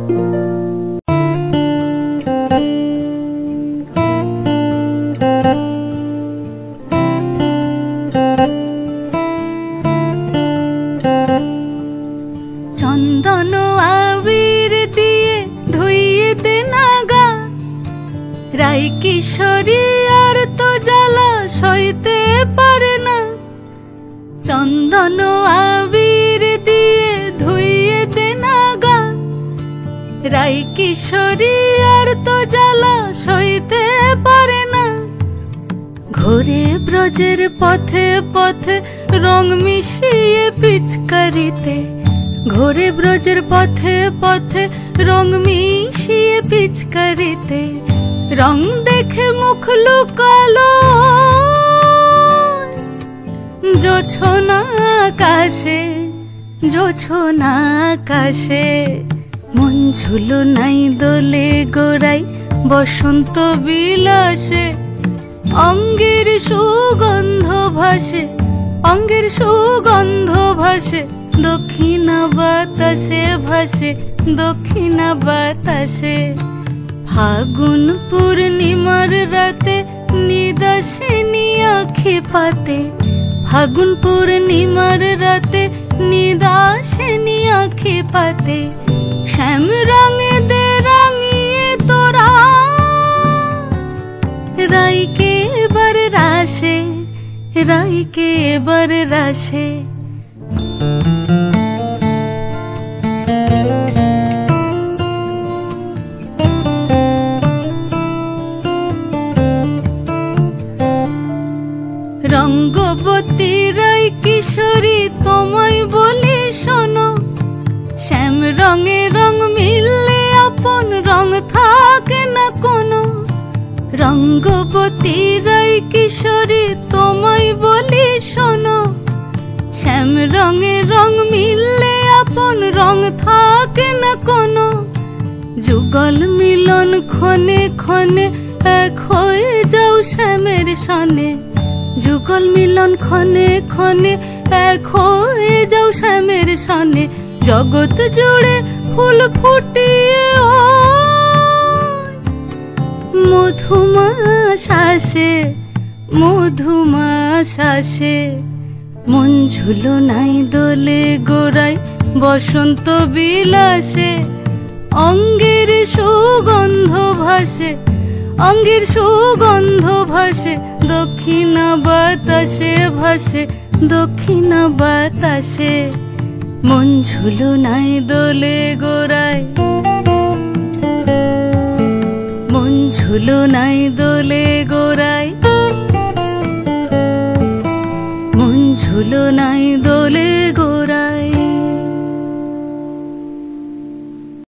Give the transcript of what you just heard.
চন্দন আবির দিয়ে ধুইয়ে দে নাগা, রাই কিশোরী আর তো জ্বালা সইতে পারে না। চন্দন আবির দিয়ে ধুইয়ে দে নাগা, রাই কিশোরী আর তো জ্বালা সইতে পারে না। ঘোরে ব্রজের পথে পথে রং মিশিয়ে পিচকারিতে, ঘোরে ব্রজের পথে পথে রং মিশিয়ে পিচকারিতে, রং দেখে মুখ লুকালো জোছনা আকাশে, জোছনা আকাশে। মন ঝুলো নাই দোলে গোড়াই বসন্ত বিলাসে, অঙ্গের সুগন্ধ ভাসে, অঙ্গের সুগন্ধ ভাসে, দক্ষিণা বাতাসে ভাসে, দক্ষিণা বাতাসে। ফাগুন পূর্ণিমার রাতে নিদাসিনী আঁখি পাতে, ফাগুন পূর্ণিমার রাতে নিদাসিনী আঁখি পাতে। শ্যাম রঙে দে রাঙিয়ে তোরা রাইকে এবার রাশে, রাইকে এবার রাশে। রঙ্গবতী রাই কিশোরী তোমায় বলি শোনো, শ্যাম রঙে রং মিললে আপন রং থাকে না কোনো। রঙ্গবতী রাই কিশোরী তোমায় বলি শোনো, শ্যাম রঙে রং মিললে আপন রং থাকে না কোনো। যুগল মিলন ক্ষণে ক্ষণে এক হয়ে যাও শ্যামের সনে, যুগল মিলন ক্ষণে ক্ষণে এক হয়ে যাও শ্যামের সনে। জগৎ জুড়ে ফুল ফুটিয়ে ও মধুমাশাসে, মধুমাশাসে। মন ঝুলো নাই দোলে গোড়াই বসন্ত বিলাসে, অঙ্গের সুগন্ধ ভাসে, অঙ্গের সুগন্ধ ভাসে, দক্ষিণা বাতাসে ভাসে, দক্ষিণা বাতাসে। মন ঝুলো নাই দোলে গোড়ায়, মন ঝুলো নাই দোলে গোড়ায়, মন ঝুলো নাই